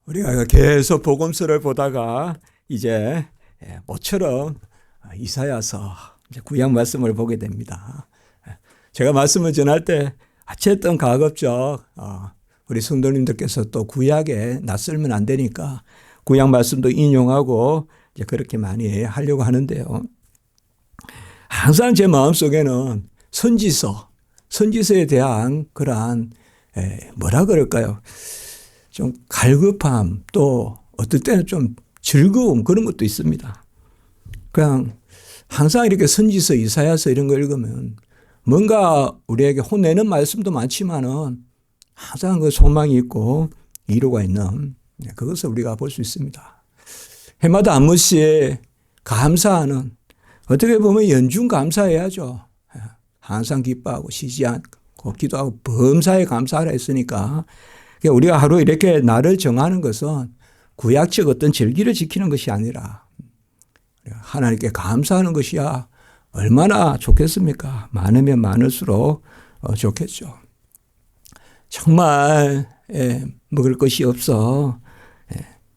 우리가 계속 복음서를 보다가 이제 모처럼 이사야서 구약 말씀을 보게 됩니다. 제가 말씀을 전할 때 어쨌든 가급적 우리 성도님들께서 또 구약에 낯설면 안 되니까 구약 말씀도 인용하고 이제 그렇게 많이 하려고 하는데요. 항상 제 마음속에는 선지서에 대한 그러한 뭐라 그럴까요? 좀 갈급함, 또 어떨 때는 좀 즐거움, 그런 것도 있습니다. 그냥 항상 이렇게 선지서, 이사야서 이런 거 읽으면 뭔가 우리에게 혼내는 말씀도 많지만은 항상 그 소망이 있고 이루가 있는 그것을 우리가 볼 수 있습니다. 해마다 한 번씩 감사하는, 어떻게 보면 연중 감사해야죠. 항상 기뻐하고 쉬지 않고 기도하고 범사에 감사하라 했으니까 우리가 하루 이렇게 날을 정하는 것은 구약적 어떤 절기를 지키는 것이 아니라 하나님께 감사하는 것이야 얼마나 좋겠습니까? 많으면 많을수록 좋겠죠. 정말 먹을 것이 없어.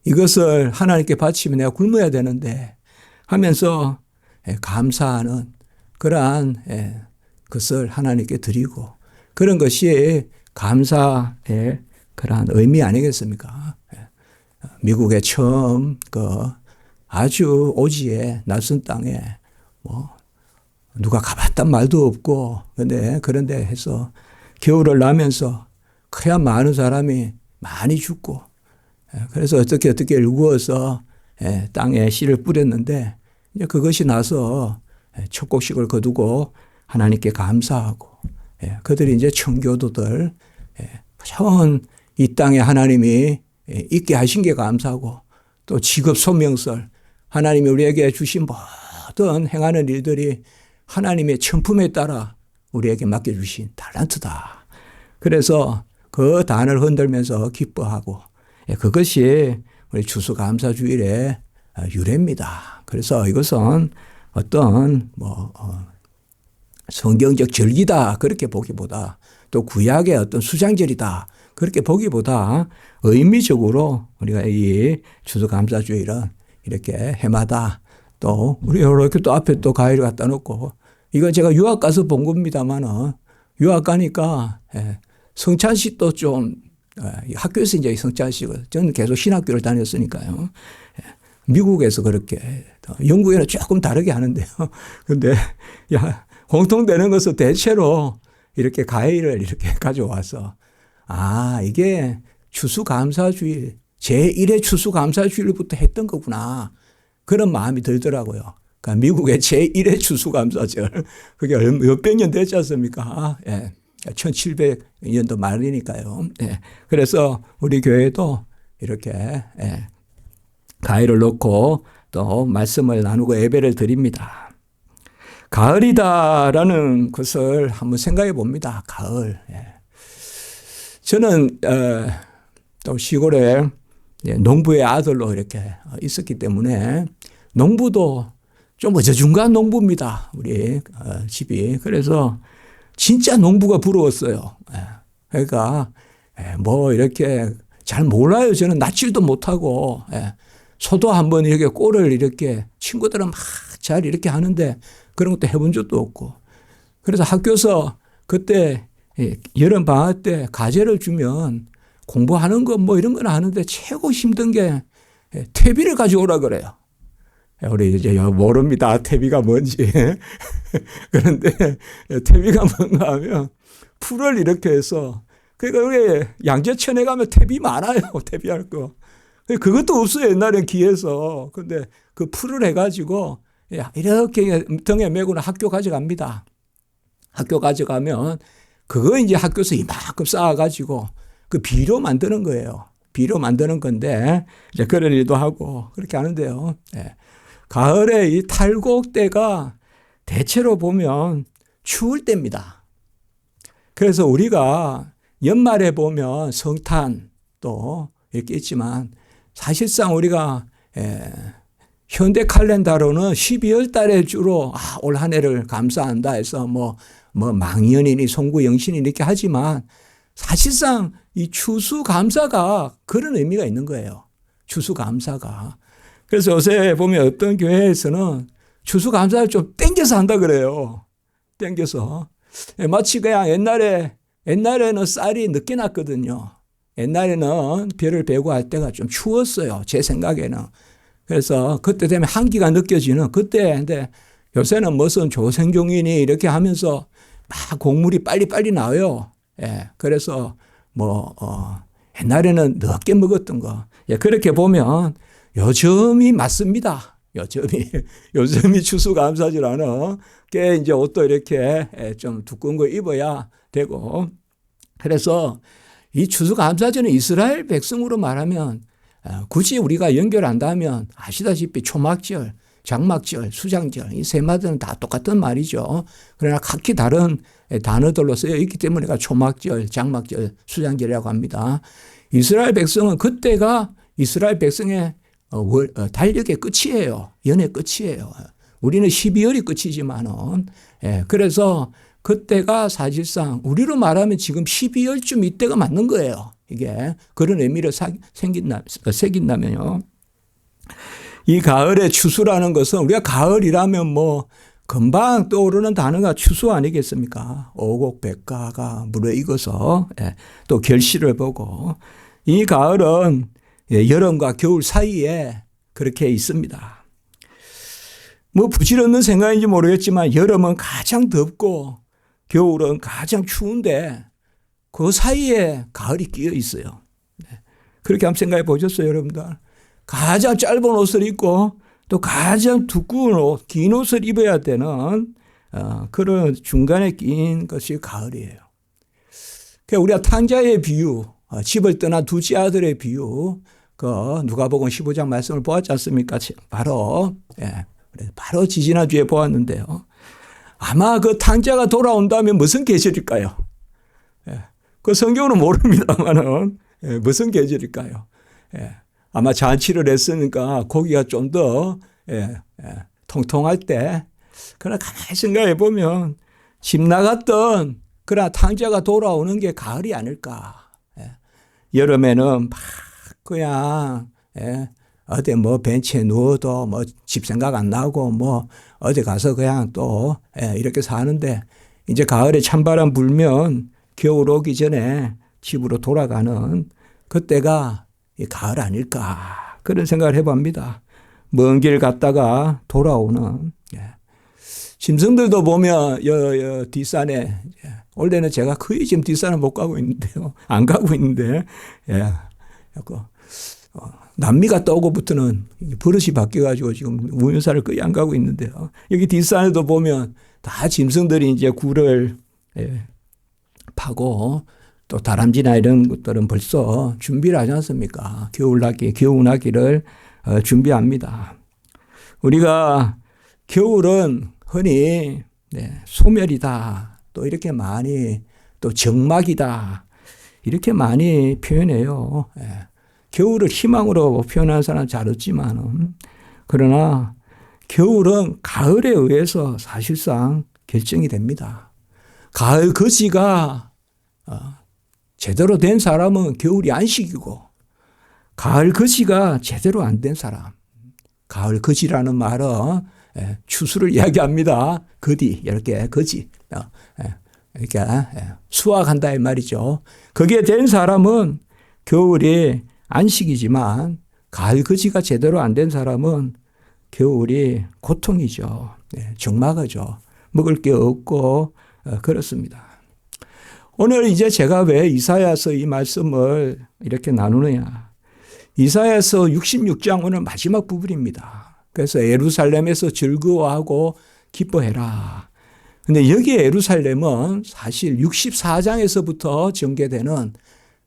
이것을 하나님께 바치면 내가 굶어야 되는데 하면서 감사하는 그러한 것을 하나님께 드리고, 그런 것이 감사의 그러한 의미 아니겠습니까? 미국에 처음 아주 오지에 낯선 땅에 누가 가봤단 말도 없고, 그런데 해서 겨울을 나면서 그래야 많은 사람이 많이 죽고, 그래서 어떻게 일구어서 땅에 씨를 뿌렸는데 이제 그것이 나서 첫 곡식을 거두고 하나님께 감사하고, 그들이 이제 청교도들 전 이 땅에 하나님이 있게 하신 게 감사하고, 또 직업 소명설, 하나님이 우리에게 주신 모든 행하는 일들이 하나님의 천품에 따라 우리에게 맡겨주신 달란트다. 그래서 그 단을 흔들면서 기뻐하고, 그것이 우리 추수감사주일의 유래입니다. 그래서 이것은 어떤 성경적 절기다 그렇게 보기보다, 또 구약의 어떤 수장절이다 그렇게 보기보다 의미적으로 우리가 이 추수감사주일은 이렇게 해마다 또 우리 이렇게 또 앞에 또 가위를 갖다 놓고, 이건 제가 유학 가서 본 겁니다만은 유학 가니까 성찬식도 좀 학교에서 이제 성찬식을, 저는 계속 신학교를 다녔으니까요. 미국에서 그렇게, 영국에는 조금 다르게 하는데요. 근데 공통되는 것은 대체로 이렇게 가위를 이렇게 가져와서, 이게 추수감사주일, 제1회 추수감사주일부터 했던 거구나, 그런 마음이 들더라고요. 그러니까 미국의 제1회 추수감사절, 그게 몇백 년 됐지 않습니까? 1700년도 말이니까요. 그래서 우리 교회도 이렇게 가위를 놓고 또 말씀을 나누고 예배를 드립니다. 가을이다라는 것을 한번 생각해 봅니다. 가을. 저는 또 시골에 농부의 아들로 이렇게 있었기 때문에 농부도 좀 어저중간 농부입니다. 우리 집이. 그래서 진짜 농부가 부러웠어요. 그러니까 이렇게 잘 몰라요. 저는 낫질도 못하고, 소도 한번 이렇게 꼴을 이렇게 친구들은 막 잘 이렇게 하는데 그런 것도 해본 적도 없고. 그래서 학교에서 그때 여름 방학 때 과제를 주면 공부하는 거 이런 건 하는데 최고 힘든 게 퇴비를 가져오라 그래요. 우리 이제 모릅니다. 퇴비가 뭔지. 그런데 퇴비가 뭔가 하면 풀을 이렇게 해서, 그러니까 우리 양재천에 가면 퇴비 많아요. 퇴비할 거. 그것도 없어요. 옛날엔 기에서. 근데 그 풀을 해가지고 이렇게 등에 메고 학교 가져갑니다. 학교 가져가면 그거 이제 학교에서 이만큼 쌓아가지고 그 비료 만드는 거예요. 비료 만드는 건데 이제 그런 일도 하고 그렇게 하는데요. 가을에 이 탈곡 때가 대체로 보면 추울 때입니다. 그래서 우리가 연말에 보면 성탄 또 이렇게 있지만, 사실상 우리가 현대 칼렌다로는 12월 달에 주로 올 한 해를 감사한다 해서 망년이니 송구영신이 이렇게 하지만, 사실상 이 추수감사가 그런 의미가 있는 거예요. 추수감사가. 그래서 요새 보면 어떤 교회에서는 추수감사를 좀 땡겨서 한다 그래요. 땡겨서. 마치 그냥 옛날에는 쌀이 늦게 났거든요. 옛날에는 벼를 베고 할 때가 좀 추웠어요. 제 생각에는. 그래서 그때 되면 한기가 느껴지는 그때. 근데 요새는 무슨 조생종이니 이렇게 하면서 막 곡물이 빨리빨리 나와요. 예. 그래서 옛날에는 늦게 먹었던 거. 예. 그렇게 보면 요즘이 맞습니다. 요즘이 추수감사절하는 게 이제 옷도 이렇게 좀 두꺼운 거 입어야 되고. 그래서 이 추수감사절은 이스라엘 백성으로 말하면 굳이 우리가 연결한다면 아시다시피 초막절, 장막절, 수장절 이 세 마디는 다 똑같은 말이죠. 그러나 각기 다른 단어들로 쓰여 있기 때문에 초막절, 장막절, 수장절이라고 합니다. 이스라엘 백성은 그때가 이스라엘 백성의 달력의 끝이에요. 연의 끝이에요. 우리는 12월이 끝이지만은 그래서 그때가 사실상 우리로 말하면 지금 12월쯤 이때가 맞는 거예요. 이게 그런 의미를 새긴다면요. 이 가을의 추수라는 것은 우리가 가을이라면 금방 떠오르는 단어가 추수 아니겠습니까? 오곡백과가 무르익어서 또 결실을 보고 이 가을은 여름과 겨울 사이에 그렇게 있습니다. 부질없는 생각인지 모르겠지만 여름은 가장 덥고 겨울은 가장 추운데 그 사이에 가을이 끼어 있어요. 그렇게 한번 생각해 보셨어요, 여러분들? 가장 짧은 옷을 입고 또 가장 두꺼운 옷, 긴 옷을 입어야 되는 그런 중간에 낀 것이 가을이에요. 우리가 탕자의 비유, 집을 떠난 두째 아들의 비유, 누가복음 15장 말씀을 보았지 않습니까? 바로 지지난주에 보았는데요. 아마 그 탕자가 돌아온다면 무슨 계절일까요? 그 성경은 모릅니다만은 무슨 계절일까요? 아마 잔치를 했으니까 고기가 좀 더 통통할 때, 그러나 가만히 생각해 보면 집 나갔던 그러나 탕자가 돌아오는 게 가을이 아닐까. 여름에는 막 그냥 어디 벤치에 누워도 집 생각 안 나고 어디 가서 그냥 또 이렇게 사는데 이제 가을에 찬바람 불면 겨울 오기 전에 집으로 돌아가는 그때가 가을 아닐까 그런 생각을 해봅니다. 먼 길 갔다가 돌아오는. 짐승들도 보면 뒷산에 원래는 제가 거의 지금 뒷산을 못 가고 있는데요. 안 가고 있는데 남미가 떠오고부터는 버릇이 바뀌어가지고 지금 우연사를 거의 안 가고 있는데요. 여기 뒷산에도 보면 다 짐승들이 이제 굴을 파고 또 다람쥐나 이런 것들은 벌써 준비를 하지 않습니까? 겨우나기를 준비합니다. 우리가 겨울은 흔히 소멸이다. 또 이렇게 많이 또 정막이다. 이렇게 많이 표현해요. 겨울을 희망으로 표현하는 사람 잘 없지만 그러나 겨울은 가을에 의해서 사실상 결정이 됩니다. 가을 거지가 제대로 된 사람은 겨울이 안식이고 가을 거지가 제대로 안 된 사람. 가을 거지라는 말은 추수를 이야기합니다. 거디 이렇게 거지 이렇게 수확한다 이 말이죠. 그게 된 사람은 겨울이 안식이지만 가을 거지가 제대로 안 된 사람은 겨울이 고통이죠. 적막하죠. 먹을 게 없고 그렇습니다. 오늘 이제 제가 왜 이사야서 이 말씀을 이렇게 나누느냐. 이사야서 66장 오늘 마지막 부분입니다. 그래서 예루살렘에서 즐거워하고 기뻐해라. 근데 여기 예루살렘은 사실 64장에서부터 전개되는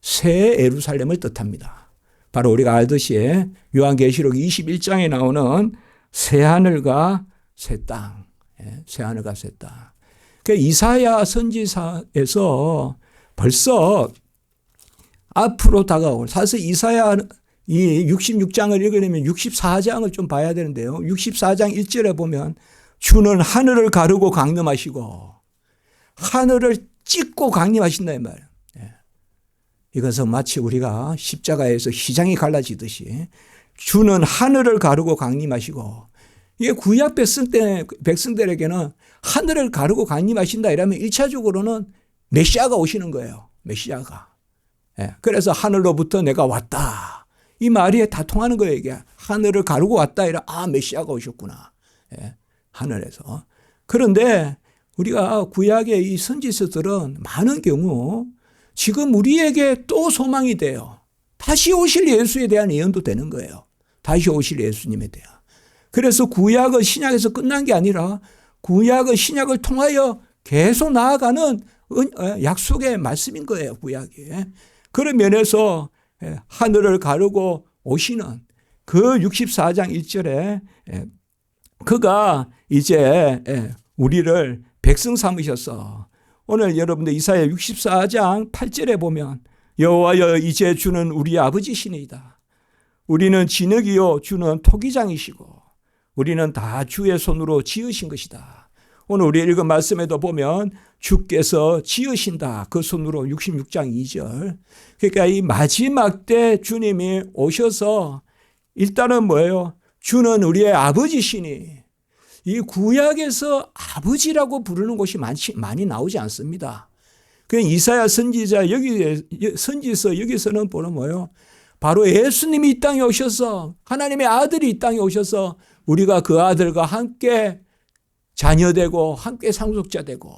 새 예루살렘을 뜻합니다. 바로 우리가 알듯이 요한계시록 21장에 나오는 새하늘과 새 땅. 새하늘과 새 땅. 이사야 선지사에서 벌써 앞으로 다가올, 사실 이사야 이 66장을 읽으려면 64장을 좀 봐야 되는데요. 64장 1절에 보면 주는 하늘을 가르고 강림하시고 하늘을 찢고 강림하신다 이 말이에요. 이것은 마치 우리가 십자가에서 휘장이 갈라지듯이 주는 하늘을 가르고 강림하시고, 이게 구약 백성들에게는 하늘을 가르고 강림하신다 이러면 1차적으로는 메시아가 오시는 거예요. 메시아가. 그래서 하늘로부터 내가 왔다. 이 말이 다 통하는 거예요. 이게 하늘을 가르고 왔다 이러 메시아가 오셨구나. 하늘에서. 그런데 우리가 구약의 이 선지서들은 많은 경우 지금 우리에게 또 소망이 돼요. 다시 오실 예수에 대한 예언도 되는 거예요. 다시 오실 예수님에 대한. 그래서 구약은 신약에서 끝난 게 아니라 구약은 신약을 통하여 계속 나아가는 약속의 말씀인 거예요. 구약이. 그런 면에서 하늘을 가르고 오시는 그 64장 1절에 그가 이제 우리를 백성 삼으셨어. 오늘 여러분들 이사야 64장 8절에 보면 여호와여 이제 주는 우리 아버지시니이다. 우리는 진흙이요 주는 토기장이시고 우리는 다 주의 손으로 지으신 것이다. 오늘 우리 읽은 말씀에도 보면 주께서 지으신다. 그 손으로 66장 2절. 그러니까 이 마지막 때 주님이 오셔서 일단은 뭐예요? 주는 우리의 아버지시니. 이 구약에서 아버지라고 부르는 곳이 많이 나오지 않습니다. 그 이사야 선지자 선지서 여기서는 보는 뭐예요? 바로 예수님이 이 땅에 오셔서 하나님의 아들이 이 땅에 오셔서 우리가 그 아들과 함께 자녀되고 함께 상속자 되고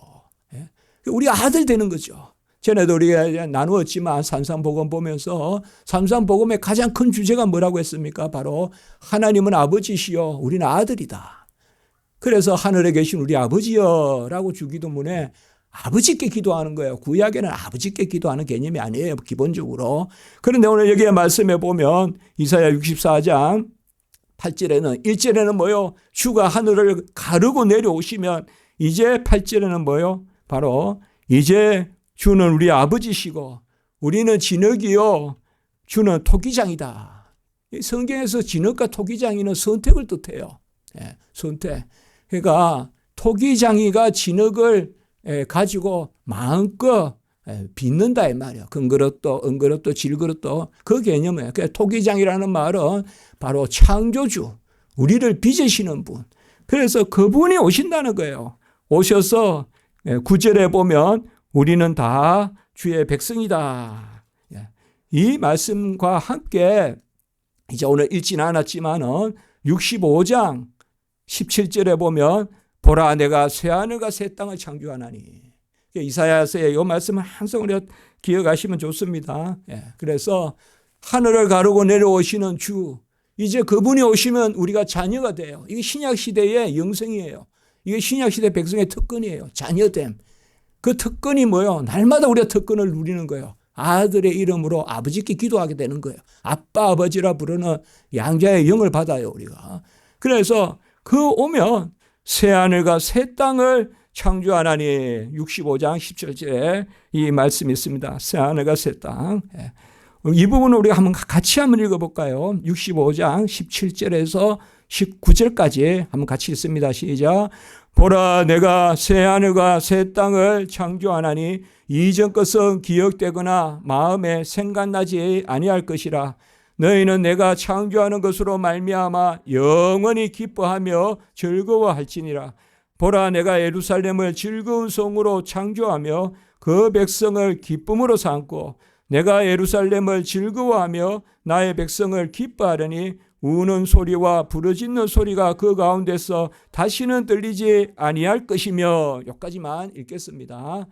우리 아들 되는 거죠. 전에도 우리가 나누었지만 산상복음 보면서 산상복음의 가장 큰 주제가 뭐라고 했습니까? 바로 하나님은 아버지시요 우리는 아들이다. 그래서 하늘에 계신 우리 아버지여라고 주기도문에 아버지께 기도하는 거예요. 구약에는 아버지께 기도하는 개념이 아니에요. 기본적으로. 그런데 오늘 여기에 말씀해 보면 이사야 64장 8절에는 1절에는 뭐요? 주가 하늘을 가르고 내려오시면 이제 8절에는 뭐요? 바로 이제 주는 우리 아버지시고 우리는 진흙이요 주는 토기장이다. 성경에서 진흙과 토기장이는 선택을 뜻해요. 선택. 그러니까 토기장이가 진흙을 가지고 마음껏 빚는다 이 말이에요. 금그릇도 은그릇도 질그릇도 그 개념이에요. 그러니까 토기장이라는 말은 바로 창조주, 우리를 빚으시는 분. 그래서 그분이 오신다는 거예요. 오셔서 9절에 보면 우리는 다 주의 백성이다. 이 말씀과 함께 이제 오늘 읽지는 않았지만은 65장 17절에 보면 보라 내가 새하늘과 새 땅을 창조하나니. 이사야서의 이 말씀을 항상 우리가 기억하시면 좋습니다. 그래서 하늘을 가르고 내려오시는 주, 이제 그분이 오시면 우리가 자녀가 돼요. 이게 신약시대의 영성이에요. 이게 신약시대 백성의 특권이에요. 자녀됨. 그 특권이 뭐예요? 날마다 우리가 특권을 누리는 거예요. 아들의 이름으로 아버지께 기도하게 되는 거예요. 아빠 아버지라 부르는 양자의 영을 받아요 우리가. 그래서 그 오면 새하늘과 새 땅을 창조하나니 65장 17절에 이 말씀이 있습니다. 새하늘과 새 땅. 이 부분을 우리가 같이 한번 읽어볼까요? 65장 17절에서 19절까지 한번 같이 읽습니다. 시작. 보라 내가 새하늘과 새 땅을 창조하나니 이전 것은 기억되거나 마음에 생각나지 아니할 것이라. 너희는 내가 창조하는 것으로 말미암아 영원히 기뻐하며 즐거워할지니라. 보라 내가 예루살렘을 즐거운 성으로 창조하며 그 백성을 기쁨으로 삼고 내가 예루살렘을 즐거워하며 나의 백성을 기뻐하려니 우는 소리와 부르짖는 소리가 그 가운데서 다시는 들리지 아니할 것이며. 여기까지만 읽겠습니다.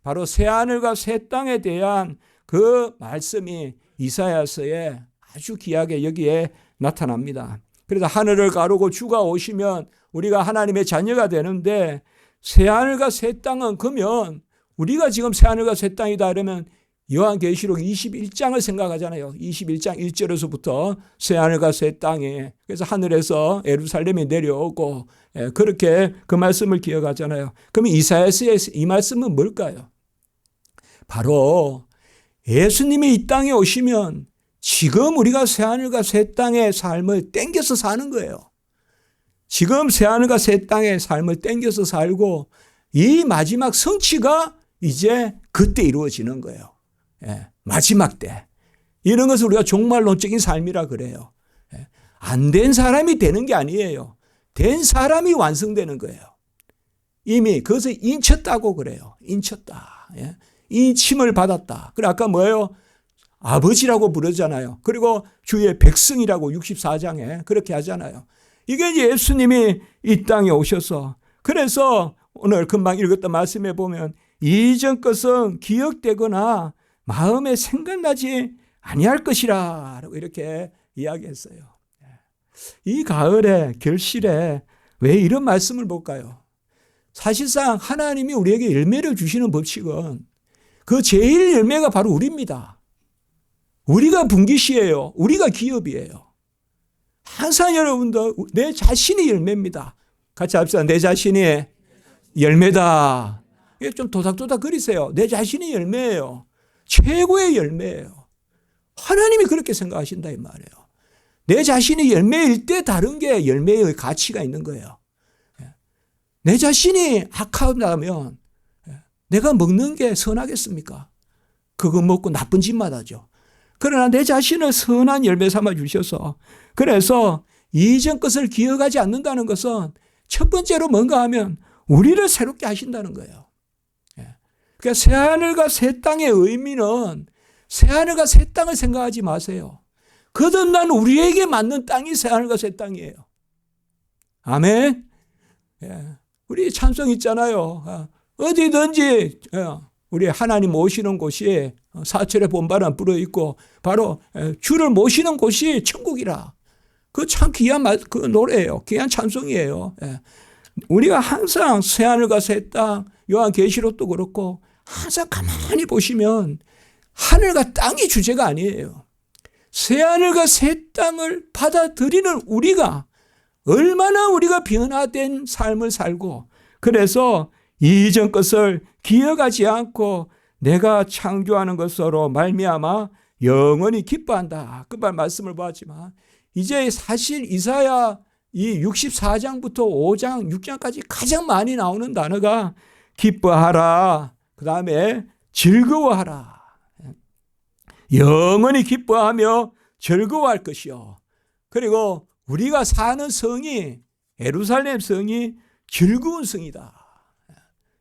바로 새하늘과 새 땅에 대한 그 말씀이 이사야서에 아주 귀하게 여기에 나타납니다. 그래서 하늘을 가르고 주가 오시면 우리가 하나님의 자녀가 되는데 새하늘과 새 땅은 그러면 우리가 지금 새하늘과 새 땅이다 그러면 요한계시록 21장을 생각하잖아요. 21장 1절에서부터 새하늘과 새 땅에 그래서 하늘에서 예루살렘이 내려오고 그렇게 그 말씀을 기억하잖아요. 그러면 이사야서의 이 말씀은 뭘까요? 바로 예수님이 이 땅에 오시면 지금 우리가 새하늘과 새 땅의 삶을 땡겨서 사는 거예요. 지금 새하늘과 새 땅의 삶을 땡겨서 살고 이 마지막 성취가 이제 그때 이루어지는 거예요. 마지막 때. 이런 것을 우리가 종말론적인 삶이라 그래요. 안 된 사람이 되는 게 아니에요. 된 사람이 완성되는 거예요. 이미 그것을 인쳤다고 그래요. 인쳤다. 인침을 받았다. 그래 아까 뭐예요? 아버지라고 부르잖아요. 그리고 주의 백성이라고 64장에 그렇게 하잖아요. 이게 이제 예수님이 이 땅에 오셔서, 그래서 오늘 금방 읽었던 말씀에 보면 이전 것은 기억되거나 마음에 생각나지 아니할 것이라 라고 이렇게 이야기했어요. 이 가을에 결실에 왜 이런 말씀을 볼까요? 사실상 하나님이 우리에게 열매를 주시는 법칙은 그 제일 열매가 바로 우리입니다. 우리가 분기시예요. 우리가 기업이에요. 항상 여러분들 내 자신이 열매입니다. 같이 합시다. 내 자신이 열매다. 좀 도닥도닥 거리세요. 내 자신이 열매예요. 최고의 열매예요. 하나님이 그렇게 생각하신다 이 말이에요. 내 자신이 열매일 때 다른 게 열매의 가치가 있는 거예요. 내 자신이 악하다면 내가 먹는 게 선하겠습니까? 그거 먹고 나쁜 짓만 하죠. 그러나 내 자신을 선한 열매 삼아 주셔서, 그래서 이전 것을 기억하지 않는다는 것은 첫 번째로 뭔가 하면 우리를 새롭게 하신다는 거예요. 그러니까 새하늘과 새 땅의 의미는 새하늘과 새 땅을 생각하지 마세요. 거듭난 우리에게 맞는 땅이 새하늘과 새 땅이에요. 아멘. 우리 찬송 있잖아요. 어디든지 우리 하나님 모시는 곳이 사철의 봄바람 불어있고 바로 주를 모시는 곳이 천국이라. 그 참 귀한 그 노래예요. 귀한 찬송이에요. 우리가 항상 새하늘과 새 땅, 요한계시록도 그렇고 항상 가만히 보시면 하늘과 땅이 주제가 아니에요. 새하늘과 새 땅을 받아들이는 우리가 얼마나 우리가 변화된 삶을 살고, 그래서 이전 것을 기억하지 않고 내가 창조하는 것으로 말미암아 영원히 기뻐한다. 그 말씀을 보았지만 이제 사실 이사야 이 64장부터 5장, 6장까지 가장 많이 나오는 단어가 기뻐하라. 그 다음에 즐거워하라. 영원히 기뻐하며 즐거워할 것이요. 그리고 우리가 사는 성이, 예루살렘 성이 즐거운 성이다.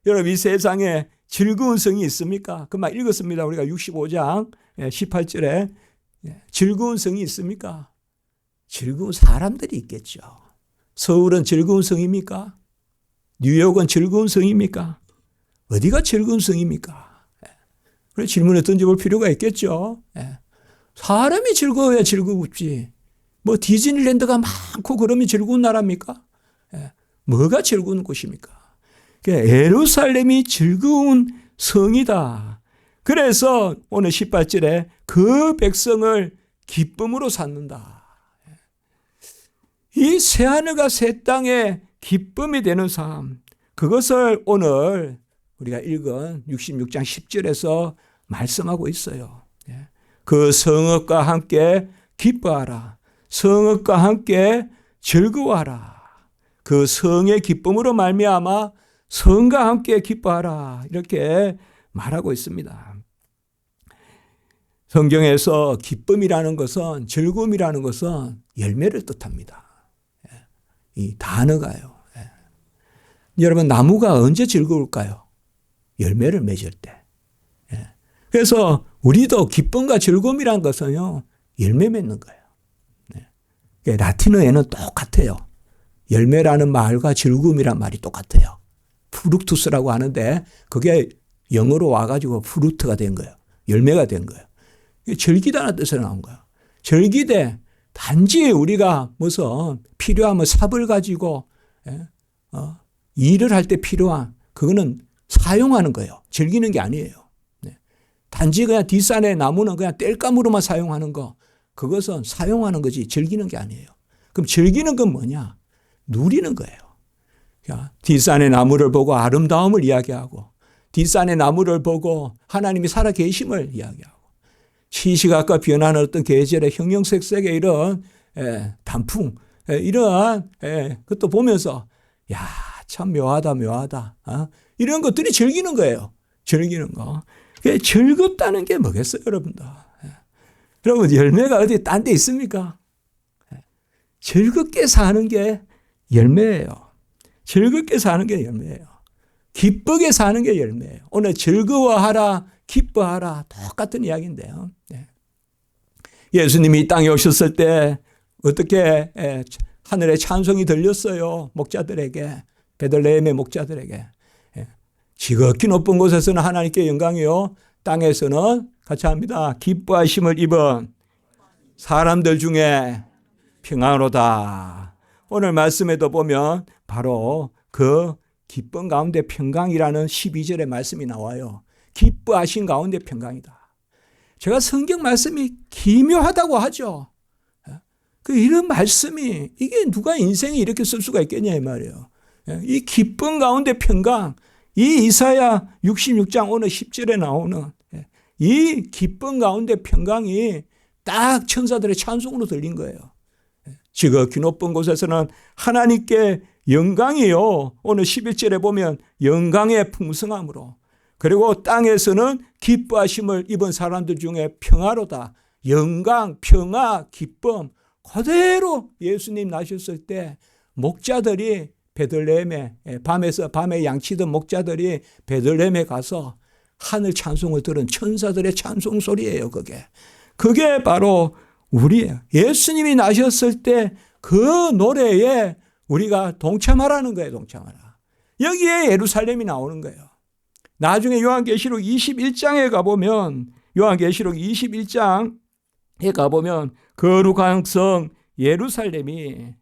여러분 이 세상에 즐거운 성이 있습니까? 그만 읽었습니다. 우리가 65장 18절에 즐거운 성이 있습니까? 즐거운 사람들이 있겠죠. 서울은 즐거운 성입니까? 뉴욕은 즐거운 성입니까? 어디가 즐거운 성입니까? 그래 질문을 던져볼 필요가 있겠죠. 사람이 즐거워야 즐거웠지. 뭐 디즈니랜드가 많고 그러면 즐거운 나라입니까? 뭐가 즐거운 곳입니까? 예루살렘이 즐거운 성이다. 그래서 오늘 18절에 그 백성을 기쁨으로 삼는다. 이 새하늘과 새 땅의 기쁨이 되는 삶, 그것을 오늘 우리가 읽은 66장 10절에서 말씀하고 있어요. 그 성읍과 함께 기뻐하라. 성읍과 함께 즐거워하라. 그 성의 기쁨으로 말미암아 성과 함께 기뻐하라. 이렇게 말하고 있습니다. 성경에서 기쁨이라는 것은, 즐거움이라는 것은 열매를 뜻합니다. 이 단어가요. 여러분 나무가 언제 즐거울까요? 열매를 맺을 때. 그래서 우리도 기쁨과 즐거움이라는 것은요, 열매 맺는 거예요. 라틴어에는 똑같아요. 열매라는 말과 즐거움이란 말이 똑같아요. 프루투스라고 하는데 그게 영어로 와가지고 프루트가 된 거예요. 열매가 된 거예요. 절기다는 뜻으로 나온 거예요. 절기대, 단지 우리가 무슨 필요하면 삽을 가지고 일을 할 때 필요한, 그거는 사용하는 거예요. 즐기는 게 아니에요. 단지 그냥 뒷산의 나무는 그냥 땔감으로만 사용하는 거, 그것은 사용하는 거지 즐기는 게 아니에요. 그럼 즐기는 건 뭐냐? 누리는 거예요. 뒷산의 나무를 보고 아름다움을 이야기하고, 뒷산의 나무를 보고 하나님이 살아 계심을 이야기하고, 시시각각 변하는 어떤 계절의 형형색색의 이런 단풍, 이러한 그것도 보면서 야, 참 묘하다 묘하다. 이런 것들이 즐기는 거예요. 즐기는 거. 즐겁다는 게 뭐겠어요, 여러분들? 여러분, 열매가 어디 딴 데 있습니까? 즐겁게 사는 게 열매예요. 즐겁게 사는 게 열매예요. 기쁘게 사는 게 열매예요. 오늘 즐거워하라, 기뻐하라, 똑같은 이야기인데요. 예수님이 이 땅에 오셨을 때 어떻게 하늘에 찬송이 들렸어요. 목자들에게, 베들레헴의 목자들에게. 지극히 높은 곳에서는 하나님께 영광이요, 땅에서는 같이 합니다. 기뻐하심을 입은 사람들 중에 평안으로다. 오늘 말씀에도 보면 바로 그 기쁨 가운데 평강이라는 12절의 말씀이 나와요. 기뻐하신 가운데 평강이다. 제가 성경 말씀이 기묘하다고 하죠. 이런 말씀이, 이게 누가 인생에 이렇게 쓸 수가 있겠냐 이 말이에요. 이 기쁨 가운데 평강, 이 이사야 66장 오늘 10절에 나오는 이 기쁨 가운데 평강이 딱 천사들의 찬송으로 들린 거예요. 지극히 높은 곳에서는 하나님께 영광이요, 오늘 11절에 보면 영광의 풍성함으로, 그리고 땅에서는 기뻐하심을 입은 사람들 중에 평화로다. 영광, 평화, 기쁨, 그대로 예수님 나셨을 때 목자들이 베들레헴에, 밤에 양치던 목자들이 베들레헴에 가서 하늘 찬송을 들은 천사들의 찬송 소리예요. 그게 바로 우리예요. 예수님이 나셨을 때 그 노래에 우리가 동참하라는 거예요. 동참하라. 여기에 예루살렘이 나오는 거예요. 나중에 요한계시록 21장에 가보면, 요한계시록 21장에 가보면 거룩한 성 예루살렘이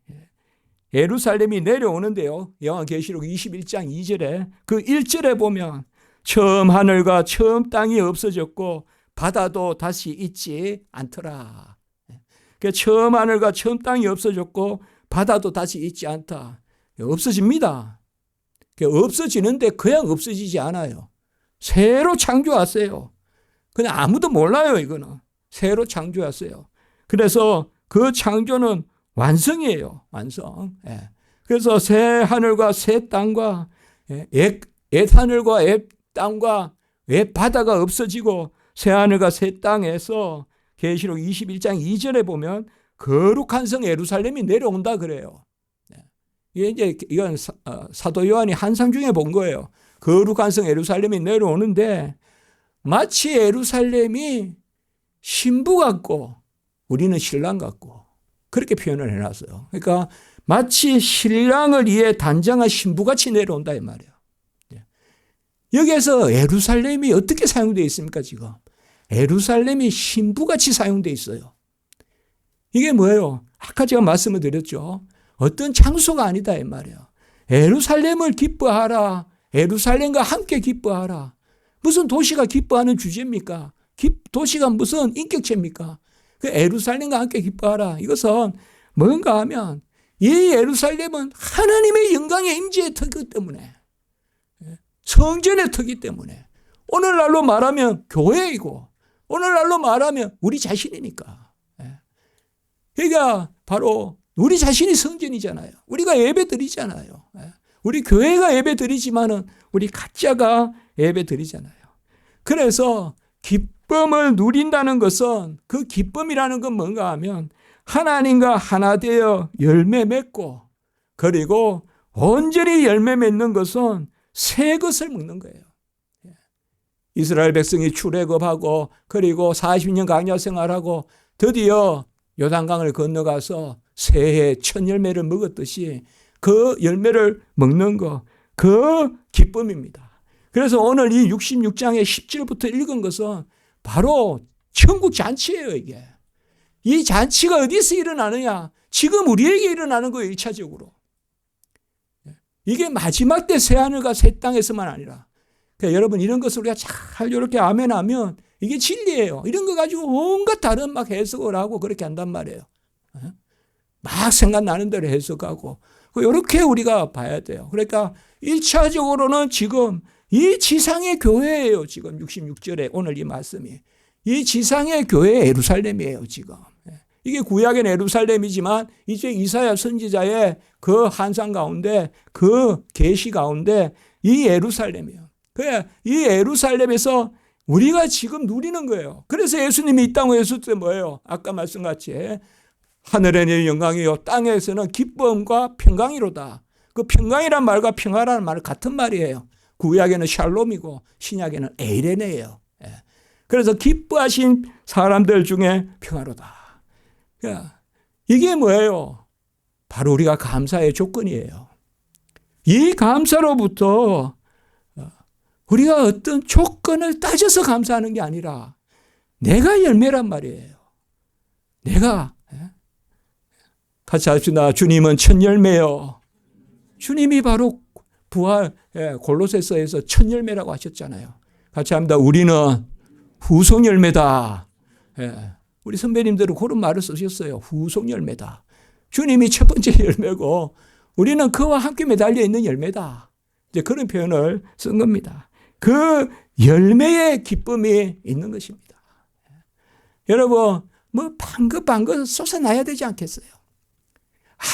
내려오는데요. 요한계시록 21장 2절에 그 1절에 보면 처음 하늘과 처음 땅이 없어졌고 바다도 다시 있지 않더라. 처음 하늘과 처음 땅이 없어졌고 바다도 다시 있지 않다. 없어집니다. 없어지는데 그냥 없어지지 않아요. 새로 창조하세요. 그냥 아무도 몰라요. 이거는 새로 창조하세요. 그래서 그 창조는 완성이에요. 완성. 그래서 새 하늘과 새 땅과 옛 하늘과 옛 땅과 옛 바다가 없어지고 새 하늘과 새 땅에서 계시록 21장 2절에 보면 거룩한 성 예루살렘이 내려온다 그래요. 이건 사도 요한이 환상 중에 본 거예요. 거룩한 성 예루살렘이 내려오는데 마치 예루살렘이 신부 같고 우리는 신랑 같고 그렇게 표현을 해놨어요. 그러니까 마치 신랑을 위해 단장한 신부같이 내려온다 이 말이에요. 여기에서 예루살렘이 어떻게 사용되어 있습니까 지금? 예루살렘이 신부같이 사용되어 있어요. 이게 뭐예요? 아까 제가 말씀을 드렸죠. 어떤 장소가 아니다 이 말이에요. 예루살렘을 기뻐하라. 예루살렘과 함께 기뻐하라. 무슨 도시가 기뻐하는 주제입니까? 도시가 무슨 인격체입니까? 그 예루살렘과 함께 기뻐하라. 이것은 뭔가 하면 이 예루살렘은 하나님의 영광의 임재의 터기 때문에, 성전의 터기 때문에, 오늘날로 말하면 교회이고 오늘날로 말하면 우리 자신이니까. 그러니까 바로 우리 자신이 성전이잖아요. 우리가 예배 드리잖아요. 우리 교회가 예배 드리지만은 우리 각자가 예배 드리잖아요. 그래서 기쁨을 누린다는 것은, 그 기쁨이라는 건 뭔가 하면 하나님과 하나 되어 열매 맺고, 그리고 온전히 열매 맺는 것은 새 것을 먹는 거예요. 이스라엘 백성이 출애굽하고 그리고 40년 광야 생활하고 드디어 요단강을 건너가서 새해 첫 열매를 먹었듯이 그 열매를 먹는 거, 그 기쁨입니다. 그래서 오늘 이 66장의 10절부터 읽은 것은 바로 천국 잔치예요. 이게. 이 잔치가 어디서 일어나느냐? 지금 우리에게 일어나는 거예요. 1차적으로. 이게 마지막 때 새하늘과 새 땅에서만 아니라, 그러니까 여러분 이런 것을 우리가 잘 이렇게 아멘하면 이게 진리예요. 이런 거 가지고 온갖 다른 막 해석을 하고 그렇게 한단 말이에요. 막 생각나는 대로 해석하고 이렇게 우리가 봐야 돼요. 그러니까 1차적으로는 지금 이 지상의 교회예요. 지금 66절에 오늘 이 말씀이. 이 지상의 교회 예루살렘이에요. 지금. 이게 구약의 예루살렘이지만 이제 이사야 선지자의 그 환상 가운데, 그 계시 가운데 이 예루살렘이에요. 이 예루살렘에서 우리가 지금 누리는 거예요. 그래서 예수님이 이 땅에 오셨을 때 뭐예요? 아까 말씀같이 하늘에는 영광이요 땅에서는 기쁨과 평강이로다. 그 평강이란 말과 평화라는 말은 같은 말이에요. 구약에는 샬롬이고 신약에는 에이레네예요. 그래서 기뻐하신 사람들 중에 평화로다. 이게 뭐예요? 바로 우리가 감사의 조건이에요. 이 감사로부터 우리가 어떤 조건을 따져서 감사하는 게 아니라 내가 열매란 말이에요. 내가 같이 합시다. 주님은 첫 열매요. 주님이 바로 부활 골로새서에서 첫 열매라고 하셨잖아요. 같이 합니다. 우리는 후속 열매다. 우리 선배님들은 그런 말을 쓰셨어요. 후속 열매다. 주님이 첫 번째 열매고 우리는 그와 함께 매달려 있는 열매다. 이제 그런 표현을 쓴 겁니다. 그 열매의 기쁨이 있는 것입니다. 여러분, 뭐 방긋방긋 솟아나야 되지 않겠어요?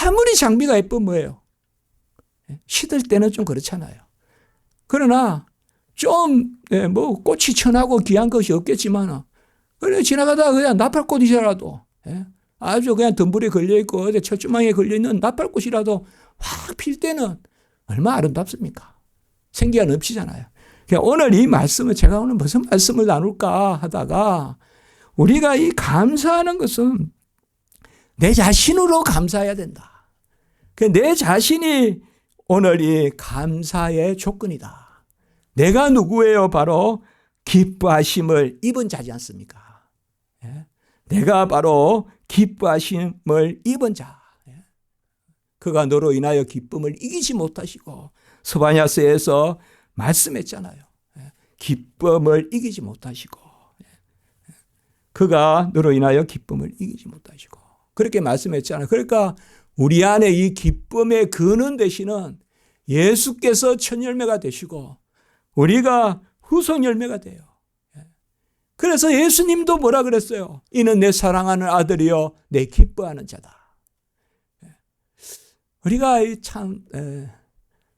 아무리 장비가 예쁜 뭐예요? 시들 때는 좀 그렇잖아요. 그러나 좀 뭐 꽃이 천하고 귀한 것이 없겠지만 그래 지나가다가 그냥 나팔꽃이라도 아주 그냥 덤불에 걸려있고 어디 철조망에 걸려있는 나팔꽃이라도 확 필 때는 얼마나 아름답습니까? 생기가 넘치잖아요. 오늘 이 말씀을 제가 오늘 무슨 말씀을 나눌까 하다가 우리가 이 감사하는 것은 내 자신으로 감사해야 된다. 내 자신이 오늘 이 감사의 조건이다. 내가 누구예요? 바로 기뻐하심을 입은 자지 않습니까? 내가 바로 기뻐하심을 입은 자. 그가 너로 인하여 기쁨을 이기지 못하시고 스바냐서에서 말씀했잖아요. 기쁨을 이기지 못하시고 그가 너로 인하여 기쁨을 이기지 못하시고 그렇게 말씀했잖아요. 그러니까 우리 안에 이 기쁨의 근원 되시는 예수께서 첫 열매가 되시고 우리가 후속 열매가 돼요. 그래서 예수님도 뭐라 그랬어요? 이는 내 사랑하는 아들이요 내 기뻐하는 자다. 우리가 참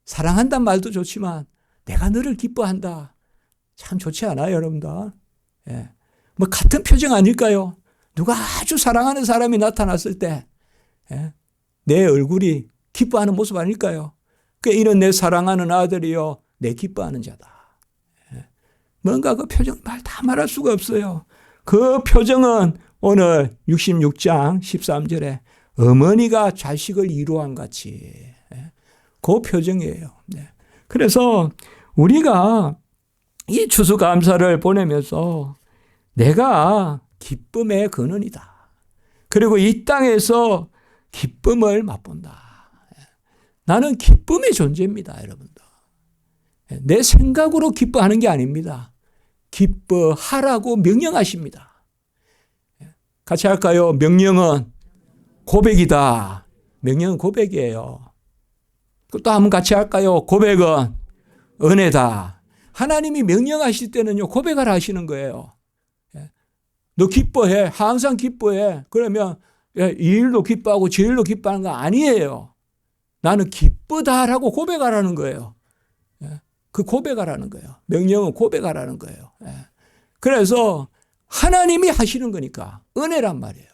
사랑한다는 말도 좋지만 내가 너를 기뻐한다. 참 좋지 않아요, 여러분들? 뭐 같은 표정 아닐까요? 누가 아주 사랑하는 사람이 나타났을 때 내 얼굴이 기뻐하는 모습 아닐까요? 이는 내 사랑하는 아들이요 내 기뻐하는 자다. 뭔가 그 표정 다 말할 수가 없어요. 그 표정은 오늘 66장 13절에 어머니가 자식을 이루한 같이 그 표정이에요. 그래서 우리가 이 추수감사를 보내면서 내가 기쁨의 근원이다. 그리고 이 땅에서 기쁨을 맛본다. 나는 기쁨의 존재입니다, 여러분들. 내 생각으로 기뻐하는 게 아닙니다. 기뻐하라고 명령하십니다. 같이 할까요? 명령은 고백이다. 명령은 고백이에요. 또 한번 같이 할까요? 고백은 은혜다. 하나님이 명령하실 때는요, 고백을 하시는 거예요. 너 기뻐해. 항상 기뻐해. 그러면 이 일도 기뻐하고 저 일도 기뻐하는 거 아니에요. 나는 기쁘다라고 고백하라는 거예요. 그 고백하라는 거예요. 명령은 고백하라는 거예요. 그래서 하나님이 하시는 거니까 은혜란 말이에요.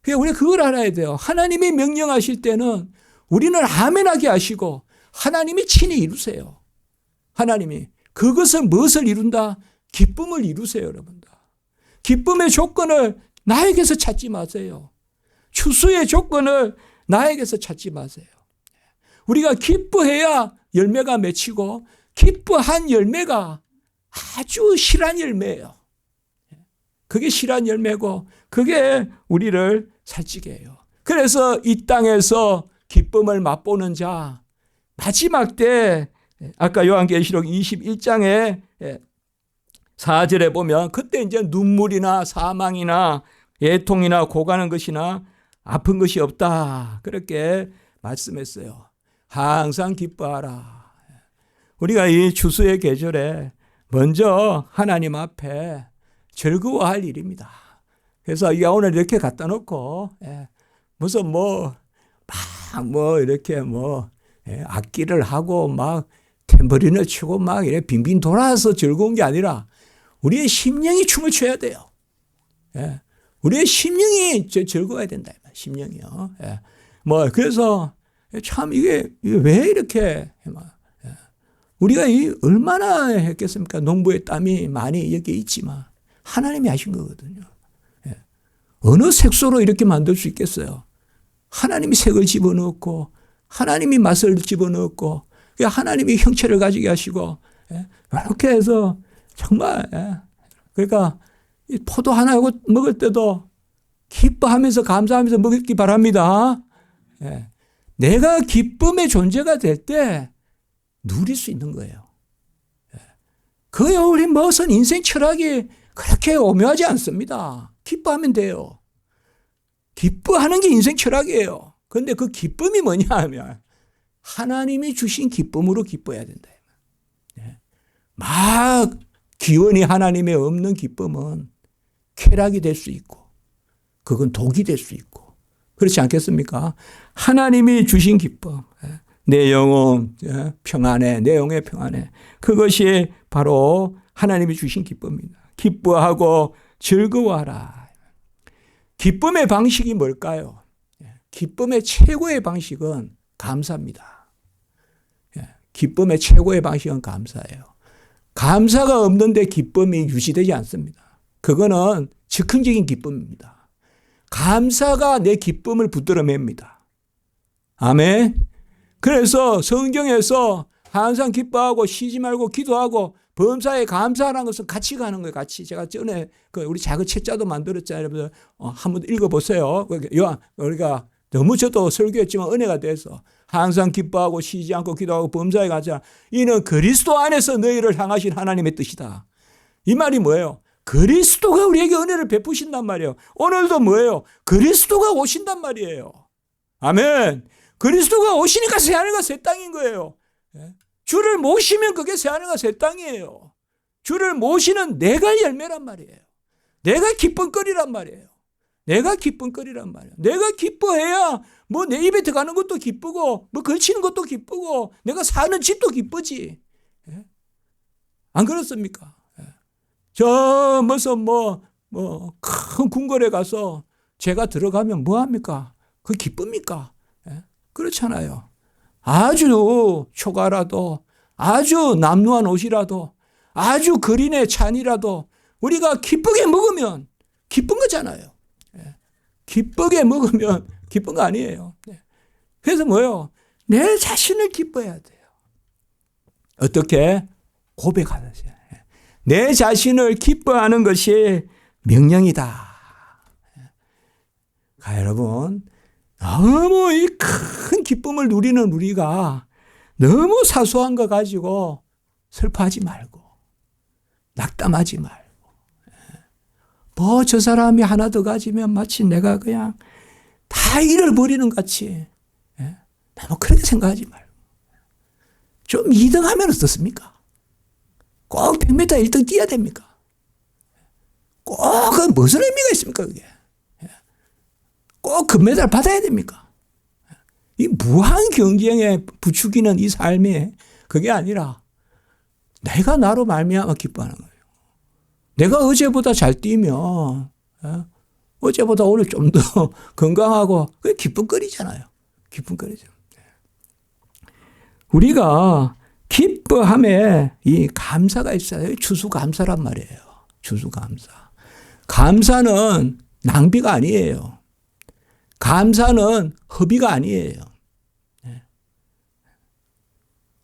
그러니까 우리가 그걸 알아야 돼요. 하나님이 명령하실 때는 우리는 아멘하게 하시고 하나님이 친히 이루세요. 하나님이 그것은 무엇을 이룬다? 기쁨을 이루세요, 여러분들. 기쁨의 조건을 나에게서 찾지 마세요. 추수의 조건을 나에게서 찾지 마세요. 우리가 기뻐해야 열매가 맺히고 기뻐한 열매가 아주 실한 열매예요. 그게 실한 열매고 그게 우리를 살찌게 해요. 그래서 이 땅에서 기쁨을 맛보는 자 마지막 때 아까 요한계시록 21장에 4절에 보면 그때 이제 눈물이나 사망이나 애통이나 고가는 것이나 아픈 것이 없다. 그렇게 말씀했어요. 항상 기뻐하라. 우리가 이 추수의 계절에 먼저 하나님 앞에 즐거워할 일입니다. 그래서 오늘 이렇게 갖다 놓고 무슨 이렇게 악기를 하고 막 탬버린을 치고 막 이렇게 빙빙 돌아서 즐거운 게 아니라 우리의 심령이 춤을 춰야 돼요. 예. 우리의 심령이 즐거워야 된다. 심령이요. 예. 그래서 참 이게 왜 이렇게 우리가 얼마나 했겠습니까? 농부의 땀이 많이 여기 있지만 하나님이 하신 거거든요. 예. 어느 색소로 이렇게 만들 수 있겠어요? 하나님이 색을 집어넣고 하나님이 맛을 집어넣고 하나님이 형체를 가지게 하시고 이렇게 해서 정말 그러니까 포도 하나 먹을 때도 기뻐하면서 감사하면서 먹기 바랍니다. 내가 기쁨의 존재가 될 때 누릴 수 있는 거예요. 그게 우리 무슨 인생 철학이 그렇게 오묘하지 않습니다. 기뻐하면 돼요. 기뻐하는 게 인생 철학이에요. 그런데 그 기쁨이 뭐냐 하면 하나님이 주신 기쁨으로 기뻐해야 된다. 막 기원이 하나님의 없는 기쁨은 쾌락이 될 수 있고 그건 독이 될 수 있고 그렇지 않겠습니까? 하나님이 주신 기쁨, 내 영혼 평안해, 내 영혼의 평안해. 그것이 바로 하나님이 주신 기쁨입니다. 기뻐하고 즐거워하라. 기쁨의 방식이 뭘까요? 기쁨의 최고의 방식은 감사입니다. 기쁨의 최고의 방식은 감사예요. 감사가 없는데 기쁨이 유지되지 않습니다. 그거는 즉흥적인 기쁨입니다. 감사가 내 기쁨을 붙들어맵니다. 아멘. 그래서 성경에서 항상 기뻐하고 쉬지 말고 기도하고 범사에 감사하는 것은 같이 가는 거예요. 같이. 제가 전에 우리 작은 책자도 만들었잖아요. 여러분 한번 읽어보세요. 우리가 너무 저도 설교했지만 은혜가 돼서 항상 기뻐하고 쉬지 않고 기도하고 범사에 가자. 이는 그리스도 안에서 너희를 향하신 하나님의 뜻이다. 이 말이 뭐예요? 그리스도가 우리에게 은혜를 베푸신단 말이에요. 오늘도 뭐예요? 그리스도가 오신단 말이에요. 아멘. 그리스도가 오시니까 새하늘과 새 땅인 거예요. 주를 모시면 그게 새하늘과 새 땅이에요. 주를 모시는 내가 열매란 말이에요. 내가 기쁨거리란 말이에요. 내가 기쁨거리란 말이에요. 내가 기뻐해야 내 입에 들어가는 것도 기쁘고 걸치는 것도 기쁘고 내가 사는 집도 기쁘지. 안 그렇습니까? 저 무슨 큰 궁궐에 가서 제가 들어가면 뭐합니까? 그게 기쁩니까? 그렇잖아요. 아주 초가라도 아주 남루한 옷이라도 아주 거린의 찬이라도 우리가 기쁘게 먹으면 기쁜 거잖아요. 기쁘게 먹으면 기쁜 거 아니에요. 그래서 뭐예요? 내 자신을 기뻐해야 돼요. 어떻게? 고백하세요. 내 자신을 기뻐하는 것이 명령이다. 여러분, 너무 이 큰 기쁨을 누리는 우리가 너무 사소한 거 가지고 슬퍼하지 말고 낙담하지 말고 저 사람이 하나 더 가지면 마치 내가 그냥 다 잃어버리는 같이 너무 그렇게 생각하지 말고 좀 2등 하면 어떻습니까? 꼭 100m 1등 뛰어야 됩니까? 꼭 무슨 의미가 있습니까? 그게 꼭 금메달 받아야 됩니까? 이 무한 경쟁에 부추기는 이 삶이 그게 아니라 내가 나로 말미암아 기뻐하는 거예요. 내가 어제보다 잘 뛰면 어제보다 오늘 좀 더 건강하고 그게 기쁨거리잖아요. 기쁨거리죠. 우리가 기뻐함에 이 감사가 있어요. 추수감사란 말이에요. 추수감사. 감사는 낭비가 아니에요. 감사는 허비가 아니에요.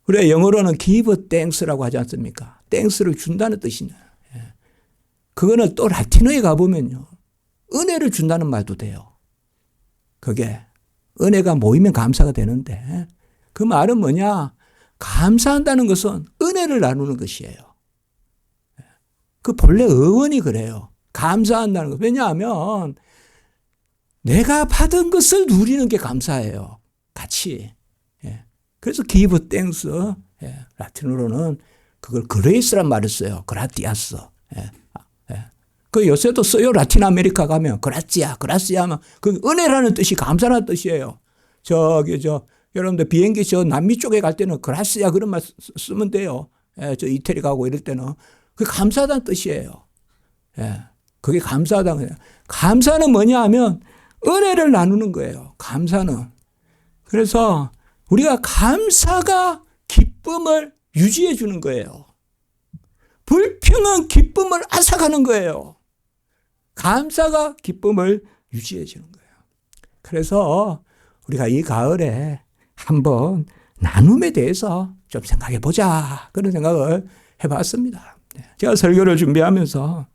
그래 영어로는 give thanks라고 하지 않습니까? thanks를 준다는 뜻이냐. 그거는 또 라틴어에 가보면요. 은혜를 준다는 말도 돼요. 그게 은혜가 모이면 감사가 되는데 그 말은 뭐냐? 감사한다는 것은 은혜를 나누는 것이에요. 그 본래 어원이 그래요. 감사한다는 것. 왜냐하면 내가 받은 것을 누리는 게 감사해요. 같이. 그래서 give thanks. 라틴어로는 그걸 그레이스란 말을 써요. 그라티아스. 그 요새도 써요. 라틴 아메리카 가면 그라치아 하면 그 은혜라는 뜻이 감사라는 뜻이에요. 여러분들 비행기 남미 쪽에 갈 때는 그라시아 그런 말 쓰면 돼요. 저 이태리 가고 이럴 때는 그게 감사하다는 뜻이에요. 예. 그게 감사하다는 거예요. 감사는 뭐냐 하면 은혜를 나누는 거예요. 감사는. 그래서 우리가 감사가 기쁨을 유지해 주는 거예요. 불평은 기쁨을 앗아가는 거예요. 감사가 기쁨을 유지해 주는 거예요. 그래서 우리가 이 가을에 한번 나눔에 대해서 좀 생각해 보자. 그런 생각을 해봤습니다. 제가 설교를 준비하면서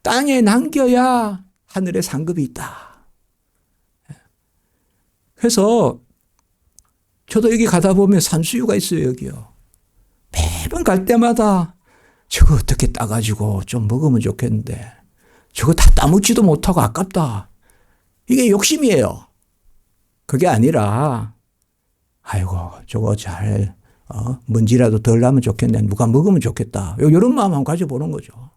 땅에 남겨야 하늘에 상급이 있다. 그래서 저도 여기 가다 보면 산수유가 있어요, 여기요. 매번 갈 때마다 저거 어떻게 따가지고 좀 먹으면 좋겠는데 저거 다 따먹지도 못하고 아깝다. 이게 욕심이에요. 그게 아니라 아이고 저거 잘 먼지라도 덜 나면 좋겠네. 누가 먹으면 좋겠다. 이런 마음 한번 가져보는 거죠.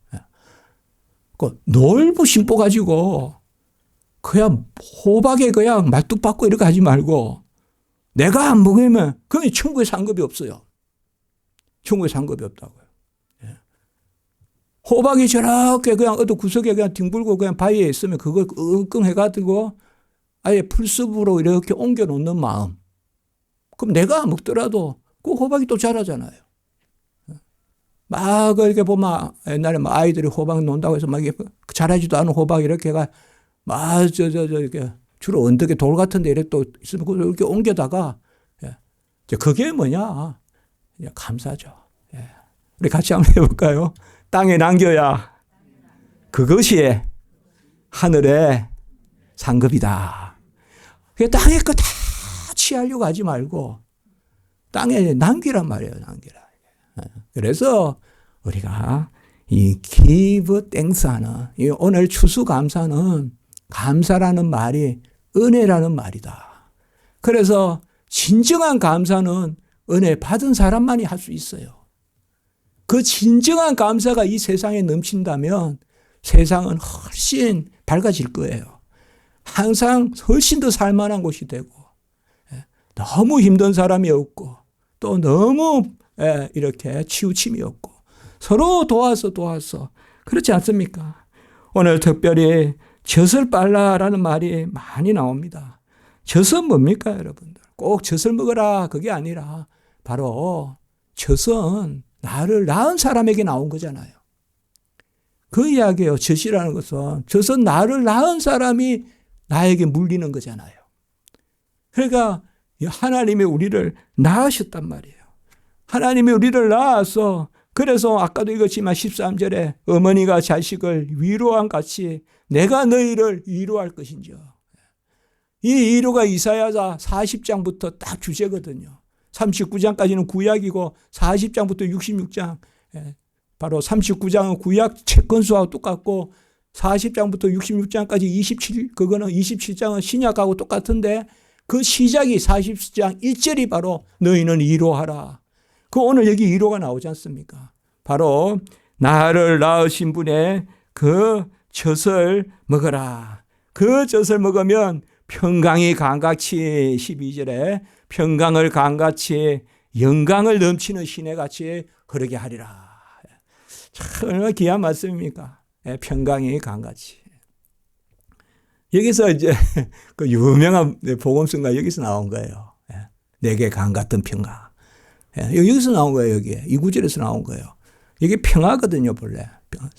그 넓은 심보 가지고 그냥 호박에 그냥 말뚝 박고 이렇게 하지 말고 내가 안 먹으면 그게 천국에 상급이 없어요. 천국에 상급이 없다고요. 호박이 저렇게 그냥 어디 구석에 그냥 뒹굴고 그냥 바위에 있으면 그걸 끙끙 해가지고 아예 풀숲으로 이렇게 옮겨 놓는 마음. 그럼 내가 먹더라도 그 호박이 또 자라잖아요. 막 이렇게 보면 옛날에 막 아이들이 호박 논다고 해서 막 자라지도 않은 호박 이렇게가 막 이렇게 주로 언덕에 돌 같은데 이렇게 또 있으면 그걸 이렇게 옮겨다가 그게 뭐냐? 감사죠. 우리 같이 한번 해볼까요? 땅에 남겨야 그것이 하늘의 상급이다. 땅에 거 다 취하려고 하지 말고 땅에 남기란 말이에요. 남기라. 그래서 우리가 이 give thanks 하는 이 오늘 추수감사는 감사라는 말이 은혜라는 말이다. 그래서 진정한 감사는 은혜 받은 사람만이 할 수 있어요. 그 진정한 감사가 이 세상에 넘친다면 세상은 훨씬 밝아질 거예요. 항상 훨씬 더 살만한 곳이 되고 너무 힘든 사람이 없고 또 너무 이렇게 치우침이 없고 서로 도와서 그렇지 않습니까? 오늘 특별히 젖을 빨라라는 말이 많이 나옵니다. 젖은 뭡니까 여러분들? 꼭 젖을 먹어라 그게 아니라 바로 젖은 나를 낳은 사람에게 나온 거잖아요. 그 이야기예요. 젖이라는 것은 젖은 나를 낳은 사람이 나에게 물리는 거잖아요. 그러니까 하나님이 우리를 낳으셨단 말이에요. 하나님이 우리를 낳아서 그래서 아까도 읽었지만 13절에 어머니가 자식을 위로한 같이 내가 너희를 위로할 것인지요. 이 위로가 이사야서 40장부터 딱 주제거든요. 39장까지는 구약이고 40장부터 66장 바로 39장은 구약 채권수하고 똑같고 40장부터 66장까지 27장은 신약하고 똑같은데 그 시작이 40장 1절이 바로 너희는 위로하라. 그 오늘 여기 위로가 나오지 않습니까? 바로 나를 낳으신 분의 그 젖을 먹어라. 그 젖을 먹으면 평강이 강같이 12절에 평강을 강같이 영광을 넘치는 시내같이 흐르게 하리라. 참 얼마나 귀한 말씀입니까? 평강이 강같이. 여기서 이제 그 유명한 복음성가 여기서 나온 거예요. 내게 강 같은 평강. 여기서 나온 거예요. 여기 이 구절에서 나온 거예요. 이게 평화거든요, 본래.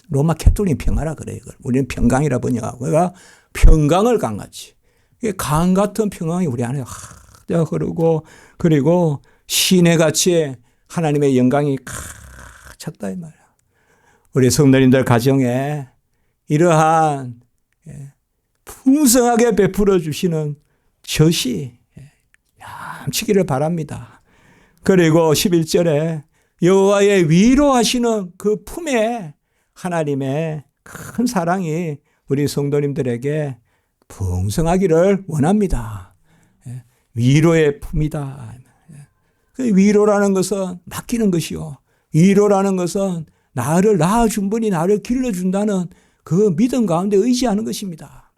로마 캐톨릭 평화라 그래요. 우리는 평강이라 번역하고. 그러니까 평강을 강같이. 강 같은 평강이 우리 안에 흐르고 그리고 시내같이 하나님의 영광이 찼다 이 말이야. 우리 성도님들 가정에 이러한 풍성하게 베풀어 주시는 젖이 넘치기를 바랍니다. 그리고 11절에 여호와의 위로하시는 그 품에 하나님의 큰 사랑이 우리 성도님들에게 풍성하기를 원합니다. 위로의 품이다. 위로라는 것은 맡기는 것이요. 위로라는 것은 나를 낳아준 분이 나를 길러준다는 그 믿음 가운데 의지하는 것입니다.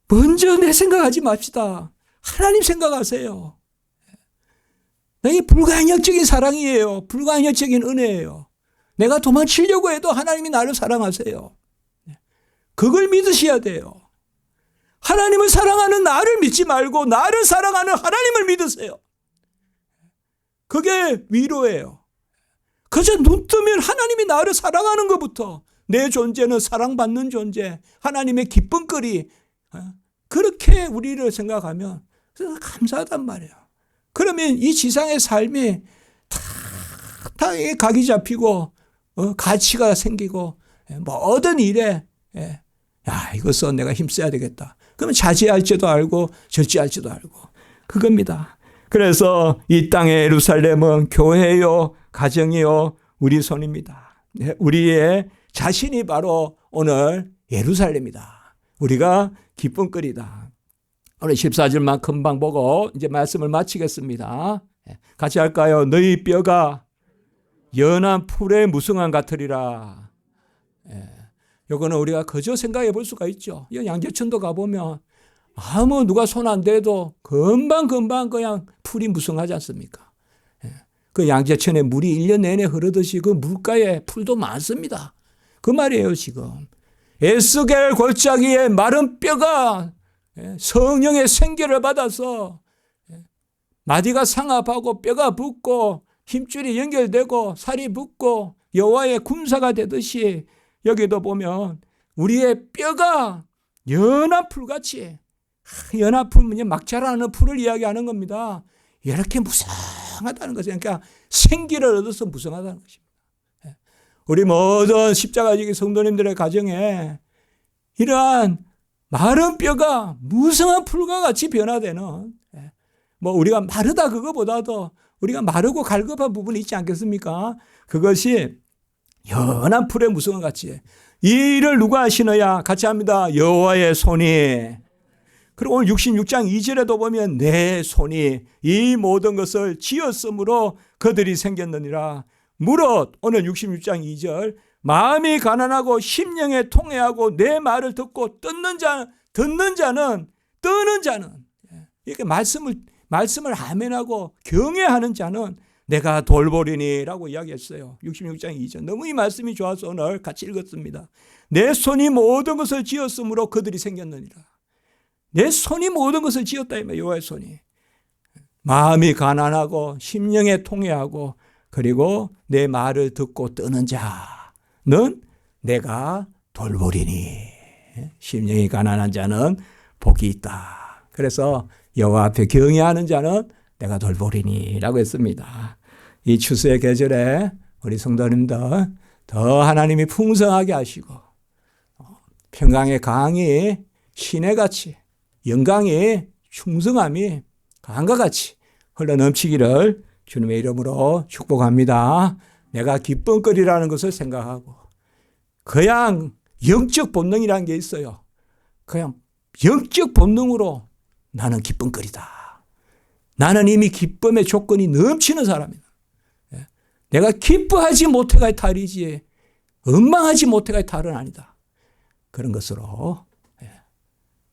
먼저 내 생각하지 맙시다. 하나님 생각하세요. 이게 불가항력적인 사랑이에요. 불가항력적인 은혜예요. 내가 도망치려고 해도 하나님이 나를 사랑하세요. 그걸 믿으셔야 돼요. 하나님을 사랑하는 나를 믿지 말고 나를 사랑하는 하나님을 믿으세요. 그게 위로예요. 그저 눈 뜨면 하나님이 나를 사랑하는 것부터 내 존재는 사랑받는 존재, 하나님의 기쁨거리, 그렇게 우리를 생각하면 감사하단 말이에요. 그러면 이 지상의 삶이 다 각이 잡히고 가치가 생기고 모든 일에 이것은 내가 힘써야 되겠다. 그러면 자제할 줄도 알고 절제할 줄도 알고 그겁니다. 그래서 이 땅의 예루살렘은 교회요 가정이요 우리 손입니다. 우리의 자신이 바로 오늘 예루살렘이다. 우리가 기쁨거리다. 오늘 14절만 금방 보고 이제 말씀을 마치겠습니다. 같이 할까요? 너희 뼈가 연한 풀의 무성한 같으리라. 요거는 우리가 그저 생각해 볼 수가 있죠. 양재천도 가보면 아무 누가 손 안 대도 금방 그냥 풀이 무성하지 않습니까? 그 양재천에 물이 1년 내내 흐르듯이 그 물가에 풀도 많습니다. 그 말이에요 지금. 에스겔 골짜기에 마른 뼈가 성령의 생기를 받아서 마디가 상합하고 뼈가 붙고 힘줄이 연결되고 살이 붙고 여호와의 군사가 되듯이 여기도 보면 우리의 뼈가 연한 풀같이, 연한 풀, 막 자라는 풀을 이야기하는 겁니다. 이렇게 무성하다는 것이죠. 그러니까 생기를 얻어서 무성하다는 것입니다. 우리 모든 십자가지기 성도님들의 가정에 이러한 마른 뼈가 무성한 풀과 같이 변화되는, 우리가 마르다 그거보다도 우리가 마르고 갈급한 부분이 있지 않겠습니까? 그것이 연한 풀의 무성한 같이. 이 일을 누가 하시느냐? 같이 합니다. 여호와의 손이. 그리고 오늘 66장 2절에도 보면 내 손이 이 모든 것을 지었으므로 그들이 생겼느니라. 무릇 오늘 66장 2절 마음이 가난하고 심령에 통회하고 내 말을 듣고 듣는 자는 이렇게 말씀을 아멘하고 경외하는 자는 내가 돌보리니라고 이야기했어요. 66장 2절. 너무 이 말씀이 좋아서 오늘 같이 읽었습니다. 내 손이 모든 것을 지었으므로 그들이 생겼느니라. 내 손이 모든 것을 지었다 이 말이에요. 여호와의 손이. 마음이 가난하고 심령에 통회하고 그리고 내 말을 듣고 뜨는 자는 내가 돌보리니. 심령이 가난한 자는 복이 있다. 그래서 여호와 앞에 경외하는 자는 내가 돌보리니라고 했습니다. 이 추수의 계절에 우리 성도님들 더 하나님이 풍성하게 하시고 평강의 강이 시내같이 영광이 충성함이 강과 같이 흘러넘치기를 주님의 이름으로 축복합니다. 내가 기쁨거리라는 것을 생각하고 그냥 영적 본능이라는 게 있어요. 그냥 영적 본능으로 나는 기쁨거리다. 나는 이미 기쁨의 조건이 넘치는 사람이다. 내가 기뻐하지 못해가 탈이지 원망하지 못해가 탈은 아니다. 그런 것으로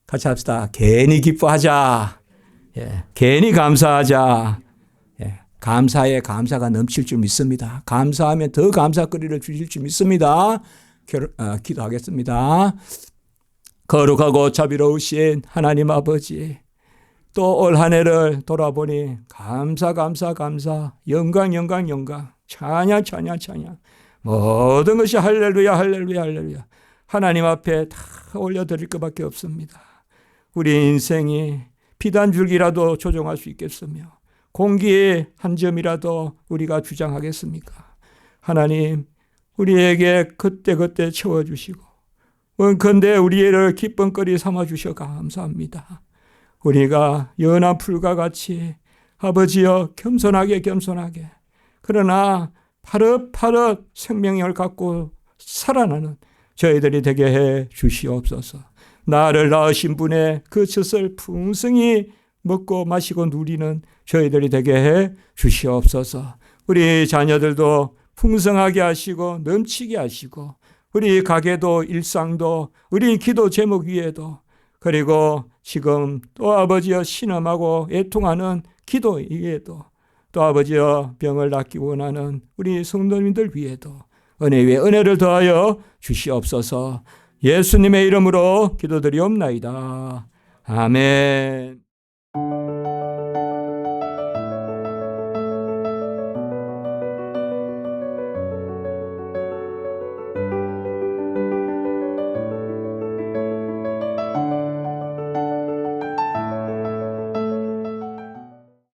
같이 합시다. 괜히 기뻐하자. 괜히 감사하자. 감사에 감사가 넘칠 줄 믿습니다. 감사하면 더 감사거리를 주실 줄 믿습니다. 기도하겠습니다. 거룩하고 자비로우신 하나님 아버지, 또 올 한 해를 돌아보니 감사 영광 찬양 모든 것이 할렐루야 하나님 앞에 다 올려드릴 것밖에 없습니다. 우리 인생이 피단줄기라도 조종할 수 있겠으며 공기의 한 점이라도 우리가 주장하겠습니까? 하나님 우리에게 그때그때 채워주시고 원컨대 우리를 기쁨거리 삼아주셔 감사합니다. 우리가 연한 풀과 같이 아버지여 겸손하게 그러나 파릇파릇 생명력을 갖고 살아나는 저희들이 되게 해 주시옵소서. 나를 낳으신 분의 그 젖을 풍성히 먹고 마시고 누리는 저희들이 되게 해 주시옵소서. 우리 자녀들도 풍성하게 하시고 넘치게 하시고 우리 가게도 일상도 우리 기도 제목 위에도 그리고 지금 또 아버지여 신음하고 애통하는 기도 위에도 또 아버지여 병을 낫기 원하는 우리 성도님들 위에도 은혜 위에 은혜를 더하여 주시옵소서. 예수님의 이름으로 기도드리옵나이다. 아멘.